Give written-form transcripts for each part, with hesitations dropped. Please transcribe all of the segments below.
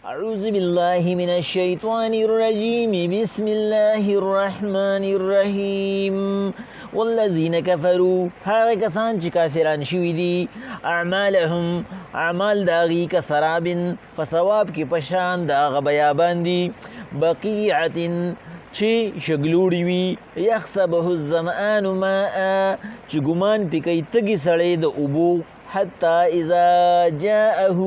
أعوذ بالله من الشيطان الرجيم بسم الله الرحمن الرحيم والذين كفروا هغه کسان چې کافران شوي دي اعمالهم اعمال داغي کسراب فثواب کې پشان د هغه بیابان دي بقیعة چې شګلوړي وي یحسبه الظمآن ماء چې ګمان پې کوي تږي سړی د اوبو حتی اذا جاءه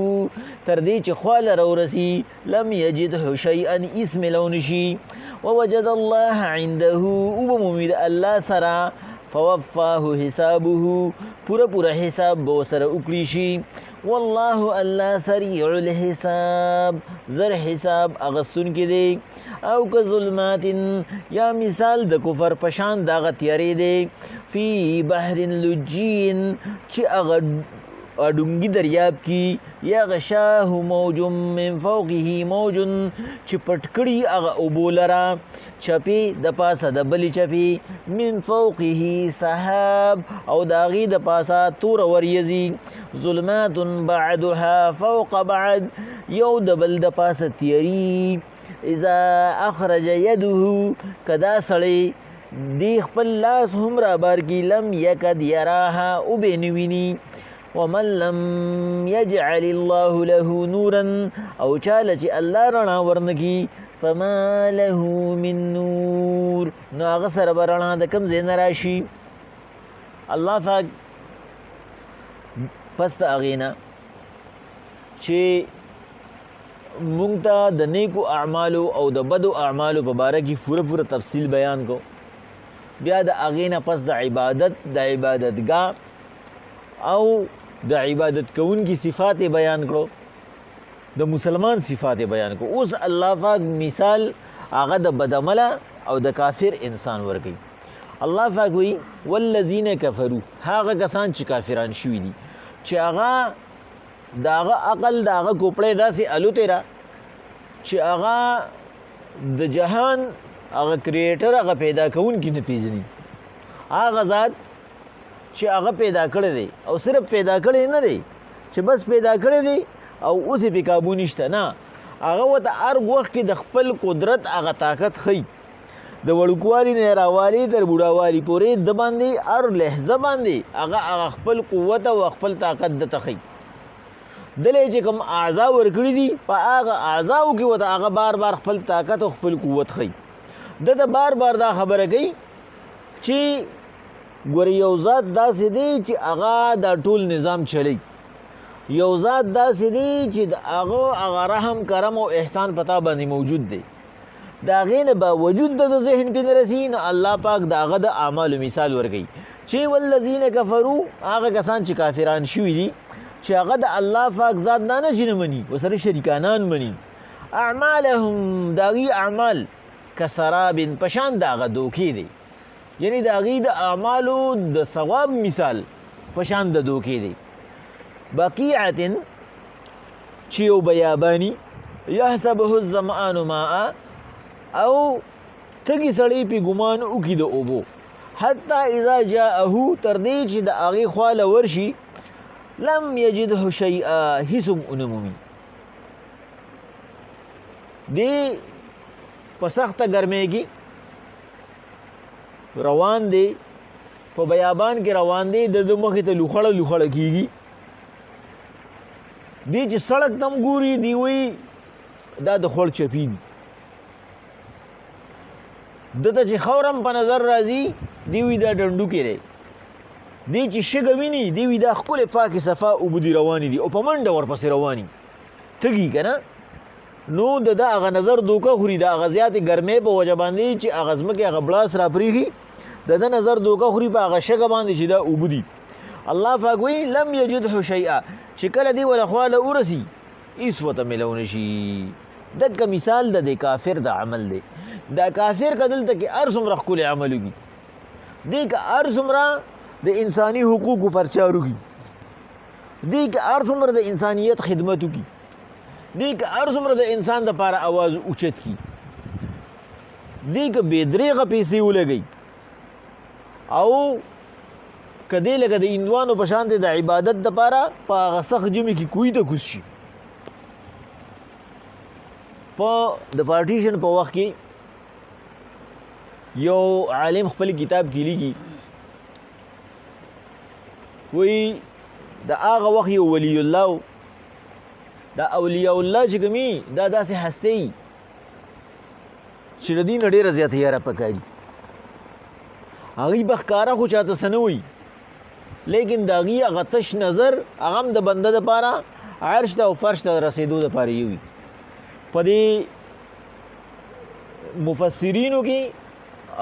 تر دې چې خواله راورسي لم یجده شیئا اسم لونشي ووجد الله عنده وبمومي د الله سره فوفاه حسابه پورا حساب به ورسره وکړي شي والله الله سریع الحساب زر حساب اغستونکی دی او که ظلمات یا مثال د کفر پشان داغه تیارې دی فی بحر لجین چې هغه ډونګي دریاب کی یا غشاه موج من فوقه موج چې پټ کړي هغه اوبو لره چپې د پاسه د بلې چپې من فوقه سحاب او د هغې د پاسه توره وریځي ظلمات بعدها فوق بعد یو د بل د پاسه تیري اذا اخرج يده کدا سړی دی خپل لاس هم رابار کی لم یکد یراها او بینوینی ومن لم يجعل الله له نورا او چاله چې الله رڼا ورنکي فما له من نور نو هغه سره به رڼا د کوم ځای نه راشي الله پاک پس د هغې نه چې مونږ ته د نیکو اعمالو او د بدو اعمالو په باره کې پوره تفصیل بیان کو بیا د هغې نه پس د عبادتګاه او د عبادت کوونکي صفات بیان کړو د مسلمان صفات بیان کړو اوس الله پاک مثال هغه د بدعمله او د کافر انسان ورکوي الله پاک وایي والذین کفروا هغه کسان چې کافران شوي دي چې هغه د هغه عقل د هغه کوپړی داسې الوتې را چې هغه د جهان هغه کریټر هغه پیدا کوونکي نه پېژني هغه ذات چې هغه پیدا کړی دی او صرف پیدا کړی نه دی چې بس پیدا کړی دی او اوس یې پې کابو نشته نه هغه ورته هر وخت کې د خپل قدرت هغه طاقت ښیي د وړوکوالي نه راوالي تر بوډاوالي پورې د باندې هر لحظه باندې هغه خپل قوت او خپل طاقت دته ښیي دلې چې کوم اعضا ورکړي دي په هغه اعضاو کې ورته هغه بار خپل طاقت او خپل قوت ښیي دته بار دا خبره کوي چې ګورې یو ذات داسې دی چې هغه دا ټول نظام چلی یو ذات داسې دی چې د هغه رحم کرم او احسان پتا باندې موجود دی د هغې نه باوجود د ذهن پې نه رسي نو الله پاک د هغه د اعمالو مثال ورکوي چې والذین کفروا هغه کسان چې کافران شوي دي چې هغه د الله پاک ذات دا نه چې نه مني ورسره شریکانان مني اعمالهم د هغې اعمال کسراب پشان د هغه دوکې دی یعنی د هغې د اعمالو د ثواب مثال پشان د دوکې دی بقیعة چې یو بیاباني یحسبه الظمآن ماء او تږي سړی پې ګمان وکړي د اوبو حتی اذا جاءه تر دې چې د هغې خواله ورشي لم یجده شیئا هیڅ هم ونه مومي دې په سخته ګرمۍ کې روان دی په بیابان کې روان دی د مخې ته لوخړه کېږي دی چې سړک تم ګوري دی وایي دا د خوړ چپي دي دته چې خورم په نظر راځي دی وایي دا ډنډوکې دی دی چې شګه ویني دی وایي دا ښکلې پاکې صفا اوبه دي روانې دي او په منډه ورپسې رواني تږي که نه نو د هغه نظر دوکه خوري د هغه زیاتې ګرمۍ په وجه باندې چې هغه ځمکې هغه بلاس راپرېږي د نظر دوکه خوري په هغه شګه باندې چې دا اوبه دي الله پاک وایي لم یجده شیئا چې کله دی وله خواله ورسي هېڅ ورته میلو نه شي دغه مثال د کافر د عمل دی دا کافر که دلته کې هر څومره ښکلی عمل وکړي دی که هر څومره د انساني حقوقو پرچار وکړي دی که هر څومره د انسانیت خدمت وکړي دی که هر څومره د انسان دپاره اواز اوچت کړي دی که بې درېغه پیسې ولګوي او که دی لکه د هندوانو په شان دی د عبادت دپاره په هغه سخت ژمي کې کوی ته کوز شي په د پارټیشن په وخت کې یو عالم خپل کتاب کې لیکي وایي د هغه وخت یو ولی الله دا اولیاء الله چې کومي دا داسې هستې چې د دې نه ډېره زیاته یاره پکاري هغوی به ښکاره خو چاته څه نه وایي لیکن د هغې هغه تش نظر هغه هم د بنده دپاره عرش ته او فرش ته رسېدو دپاره یې وي په دې مفسرینو کې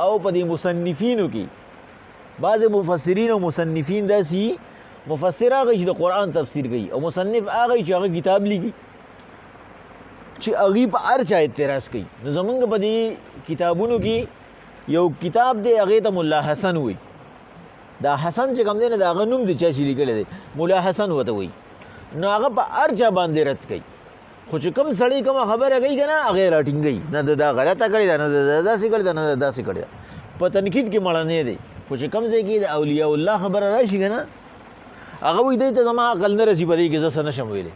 او په دې مصنفینو کې بعضې مفسرین او مصنفین داسې مفسر هغه چې د قرآن تفسیر کوي او مصنف هغه چې هغه کتاب لیکي چې هغې په هر چا اعتراض کوي نو زمونږ په دې کتابونو کې یو کتاب دی هغې ته ملا حسن وایي دا حسن چې کوم دی نه د هغه نوم دی چا چې لیکلی دی ملا حسن ورته وایي نو هغه په هر چا باندې رد کوي خو چې کوم سړی کومه خبره کوي که نه هغې یې راټینګوي نه د دا غلطه کړې ده نه د داسې کړې ده نه د داسې کړې ده په تنقید کې مړنی دی خو چې کوم ځای کې د اولیاء الله خبره راشي که نه هغه وایي دی ته زما عقل نه رسي په دې کې زه څه نشم ویلی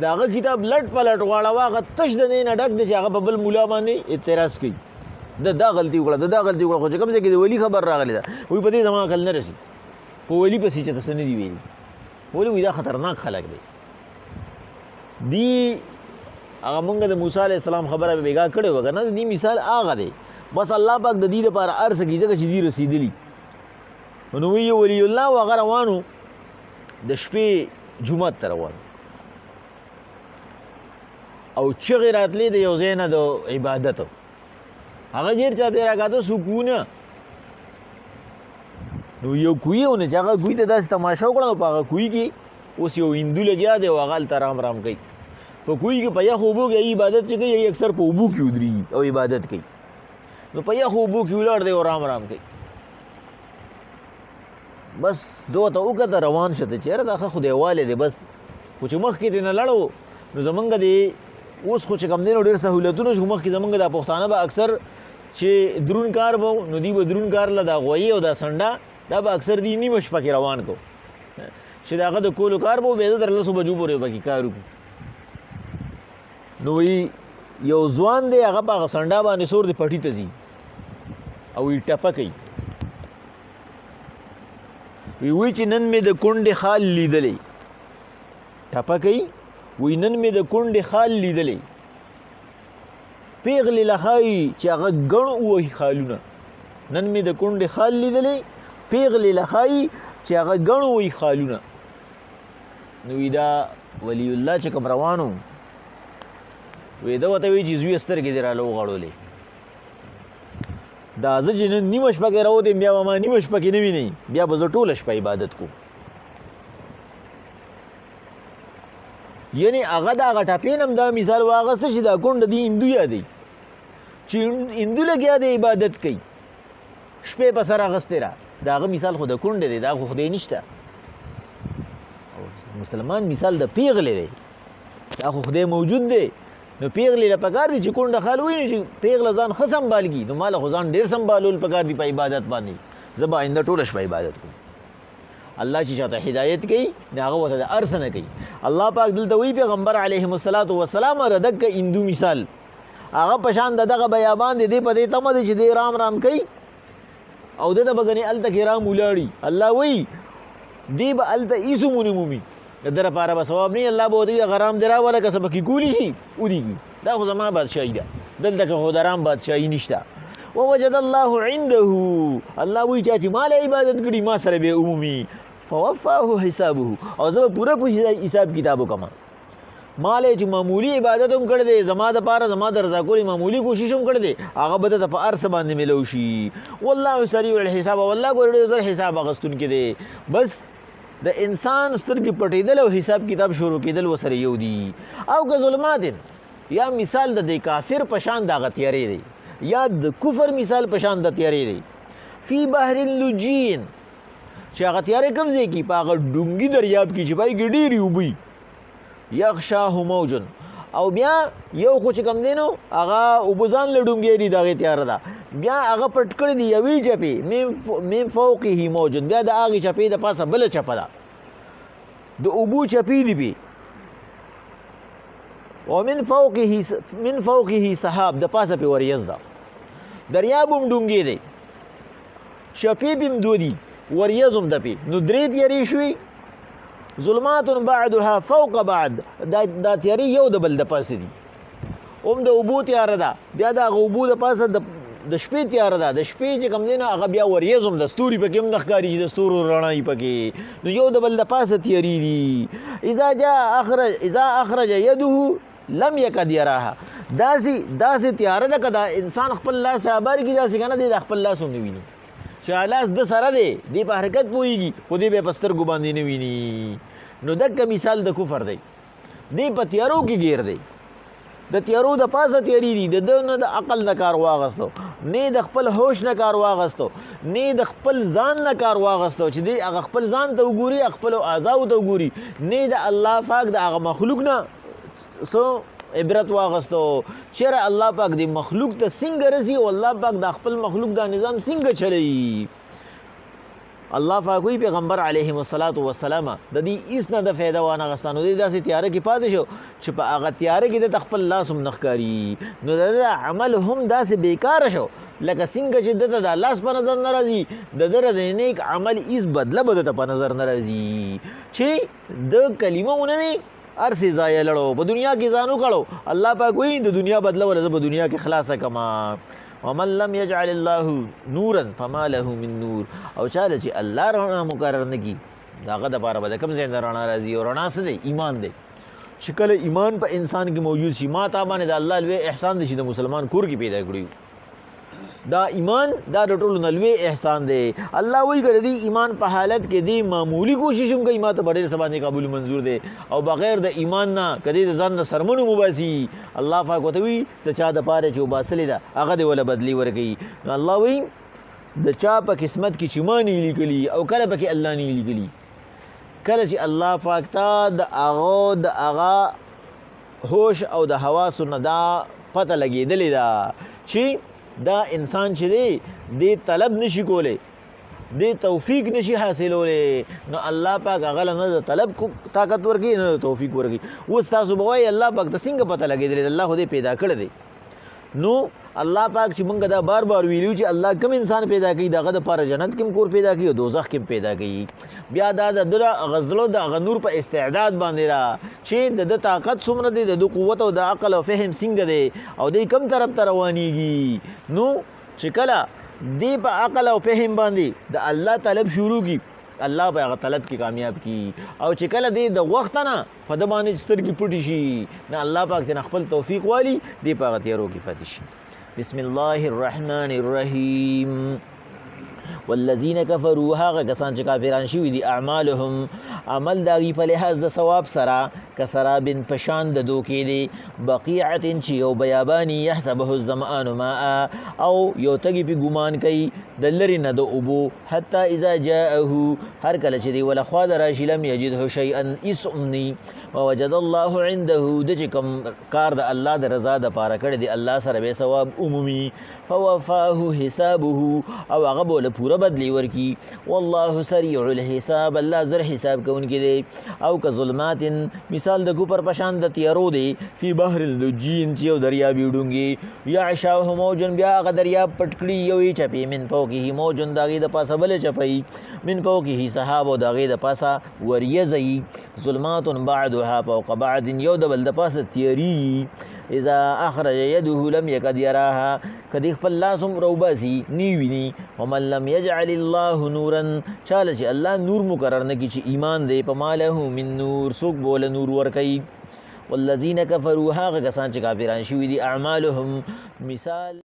د هغه کتاب لټ پلټ غواړوه هغه تش د دې نه ډک دی چې هغه په بل مولا باندې اعتراض کوي د دا غلطي وکړه د دا غلطي وکړه خو چې کوم ځای کې د ولي خبر راغلی ده وایي په دې زما عقل نه رسي په ولي پسې چې ته څه نه دي ویلي ولې وایي دا خطرناک خلک دی دی هغه مونږ د موسی علیه السلام خبره به بېګا کړې وه که نه د دې مثال هغه دی بس الله پاک د دې دپاره هر څه کوي ځکه چې دي رسېدلي نو وایي ولی الله و هغه روانو د شپې جومات ته روان او چغې راتلې د یو ځای نه د عبادت هغه ډېر چاپېره کاته سکونه نو یو کوی و نه چې هغه کوی ته داسې تماشه وکړه نو په هغه کوی کې اوس یو هندو لګیا دی او هغه هلته رام رام کوي په کوی کې په یخ اوبو کې عبادت چې کوي اکثر په اوبو کې ودرېږي او عبادت کوي نو په یخ اوبو کې ولاړ دی او رام رام کوي بس دو ته وکته روان شه ته چېرې دا ښه خدایوالی دی بس خو چې مخکې دې نه لړو نو زمونږ د اوس خو چې کوم دی نو ډېر سهولتونه شو مخکې زمونږ دا پښتانه به اکثر چې درون کار به نو دوی به درون کار له دا غویي او دا سنډه دا به اکثر دی نیمه شپه کې روان کو چې د هغه د کولو کار به بیا تر لسو بجو پورې به کې کار وکړو نو وایي یو ځوان دی هغه په هغه سنډه باندې سور د پټي ته ځي او وایي ټپه کوي وی چې نن مې د کونډې خال لیدلی ټپه کوي وی نن مې د کونډې خال لیدلی پیغلې لخایي چې هغه ګڼ ووهي خالونه نن مې د کونډې خال لیدلی پیغلې لخایي چې هغه ګڼ ووهي خالونه نو وی دا ولی الله چې کوم روانو وی ده ورته وایي چې زویه سترګې دې راله وغړولې دا زه چې نن نیمه شپه کې راوتم بیا به ما نیمه شپه کې نه وینئ بیا به زه ټوله شپه عبادت کوم یعنې هغه د هغه ټپې نه هم دا مثال واخیسته چې دا کونډه دی هندو یادوي چې هندو لګیا دی عبادت کوي شپې په سر اخیستې را د هغه مثال خو د کونډې دی دا خو خدای نشته مسلمان مثال د پیغلې دی دا خو خدای موجود دی نو پیغلې له پکار دي چې کونډه خال وویني چې پیغله ځان ښه سنبالږي نو ما له خو ځان ډېر سنبالول پکار دي په عبادت باندې زه به آینده ټوله شپه عبادت کوم الله چې چاته هدایت کوي نو هغه ورته د هر څه نه کوي الله پاک دلته وایي پیغمبر علیهم الصلاة وسلام ردک هندو مثال هغه په شان د دغه بیابان دی دی په دې تمه دی چې دی رام رام کوي او ده ته به ګنې هلته کې رام ولاړي الله وایي دی به هلته هېڅ ونه مومي د ده لپاره به ثواب نه الله به ورته وي هغه رام دې راوله که څه پکې کولی شي ودېږي دا خو زما بادشاهي ده دلته که خو د رام بادشاهي نشته ووجد الله عنده الله وایي چا چې ما له عبادت کړي ما سره به عمومي فوفاه حسابه او زه به پوره حساب کتاب وکړم ما له چې معمولي عبادت هم کړی دی زما دپاره زما د رضا کولو معمولي کوشش هم کړی دی هغه به درته په هر څه باندې میلو شي والله سریع الحساب والله ګوره ډېر زر حساب اخیستونکی دی بس د انسان سترګې پټېدل او حساب کتاب شروع کېدل ورسره یو دي او که ظلمات یا مثال د دې کافر په شان د هغه تیارې دی یا د کفر مثال په شان د تیارې دی فی بحر لجین چې هغه تیارې کوم ځای کې په هغه ډونګي دریاب کې چې پای کې ډېرې اوبه یغشاه موجن او بیا یو خو چې کوم دی نو هغه اوبه ځان له ډونګې دي د هغې تیاره ده بیا هغه پټ کړی دی یوې چپې من فوقه موجن بیا د هغې چپې د پاسه بله چپه ده د اوبو چپې دي پې ومن فوقه سحاب، د پاسه په وریځ ده. دریاب هم ډونګې دی، شپې هم دو دي، وریځ هم ده پې. نو درې تیارې شوي. ظلمات بعدها فوق بعد، دا تیارې یو د بل د پاسه دي. هم د اوبو تیاره ده، بیا د هغه اوبو د پاسه د شپې تیاره ده. د شپې چې کوم دی نو هغه بیا وریځ هم د ستوري پکې هم نه ښکاري چې د ستورو رڼا یي پکې. نو یو د بل د پاسه تیارې دي. اذا اخرج يده لم يكد يراها. داسې تیاره ده که دا انسان خپل لاس رابار کړي، داسې که نه دی د خپل لاس هم نه ویني. چې لاس د سره دی، دی په حرکت پوهېږي خو دی بیا په سترګو باندې نه ویني. نو دغه مثال د کفر دی. دی په تیارو کې ګیر دی، د تیارو د پاسه تیارې دي. د ده نه د عقل نه کار واغستو، نه د خپل هوش نه کار واغستو، نه د خپل ځان نه کار واغستو چې دی هغه خپل ځان ته وګوري، خپلو اعضاو ته وګوري، نه د الله پاک د هغه مخلوق نه عبرت واغستو. چیرې الله پاک د مخلوق ته څنګه رسي او الله پاک د خپل مخلوق دا نظام څنګه چلوي. الله پاک وی پیغمبر علیه الصلاۃ والسلام د دې هیڅ نه د فایده وانه غستانو. دی داسې تیاره کې پاتې شو چې په هغه تیاره کې د خپل لاس هم نه ښکاري. نو د عمل هم داسې بیکاره شو لکه څنګه چې دته د لاس په نظر نه راځي، د ده د نیک عمل هیڅ بدله به دته په نظر نه راځي. چې د کلمه ونه وي هر څه ضایع لړو، په دنیا کې ځانو کړو. الله پاک وایي د دنیا بدله ولا زه په دنیا کې خلاصه کما. ومن لم يجعل الله نورا فما له من نور. او چاله چې الله رڼا مقرر نه کړي هغه دپاره به د کوم ځای نه رڼا راځي. او رڼا څه دی؟ ایمان دی. چې کله ایمان په انسان کې موجود شي، ما تا باندې د الله لوی احسان دی چې د مسلمان کور کې پیدا کړي. دا ایمان دا د ټولو نه لوی احسان دی. الله وایي که د دې ایمان په حالت کې دی معمولی کوشش هم کوي ما ته په ډېر څه باندې قبول منظور دی. او بغیر د ایمان نه که دی د ځان نه سرمنو مباسي، الله پاک ورته وایي د چا دپاره چې وباسلې ده هغه دې وله بدلي ورکوي. نو الله وایي د چا په قسمت کې چې ما نه لیکلي او کله پکې الله نه لیکلي، کله چې الله پاک ته د هغه هوش او د حواسو نه دا پته لګېدلې ده چې دا انسان چې دی دی طلب نشي کولی، دی توفیق نشي حاصلولی، نو الله پاک هغه له نه د طلب طاقت ورکوي نه د توفیق ورکوي. اوس تاسو به وایي الله پاک ته څنګه پته لګېدلی دی؟ الله خو دې پیدا کړی دی. نو الله پاک چې مونږ دا بار بار ویلو چې الله کوم انسان پیدا کوي دغه دپاره جنت کې هم کور پیدا کوي او دوزخ کې هم پیدا کوي. بیا دا د ده هغه زړه د هغه نور په استعداد باندې را چې د ده طاقت څومره دی، د ده قوت او د عقل او فهم څنګه دی او دی کوم طرف ته روانېږي. نو چې کله دی په عقل او فهم باندې د الله طلب شروع کی، الله به هغه طلب کې کامیاب کی. او چې کله دی د وخت نه په ده باندې سترګې پټې شي نه الله پاک ترې خپل توفیق والي، دی په هغه تیارو کې پاتې شي. بسم الله الرحمن الرحیم. والذین کفروا هغه کسان چې کافران شوي دي اعمالهم عمل د هغوی په لحاظ د ثواب سره کسرابن په شان د دوکې دی بقیعة چې یو بیاباني یحسبه الظمآن ماء او یو تږي پې ګمان کوي د لرې نه د اوبو حتی اذا جاءه هر کله چې دی وله خوا د راشي لم یجده شیئا هېڅ امني ووجد الله عنده د چې کوم کار د الله د رضا دپاره کړی دی الله سره به ثواب عمومي فوفاه حسابه او هغه به له پوره بدلی ورکی. والله سریع الحساب الله زر حساب کوونکی دی. او که ظلمات مثال د کوپر پشان د تیارو دی فی بحر اللجین چې یو دریاب یې ډونګي یعشاه موجن بیا هغه دریاب پټ کړي یو یې چپې من فوقه موجن د هغې د پاسه بلې چپی من فوقه سحاب او د هغې د پاسه وریځئ ظلمات بعدها فوق بعد یو د بل د پاسه تیاري اذا اخرج يده لم يكد يراها کدی خپل لاس هم روباسي نی ویني. ومن لم يجعل الله نورا چاله چې الله نور مقرر نه کړي چې ایمان دی په ماله من نور څوک بوله نور ورکوي. والذین کفروا هغه کسان چې کافران شوي دي اعمالهم مثال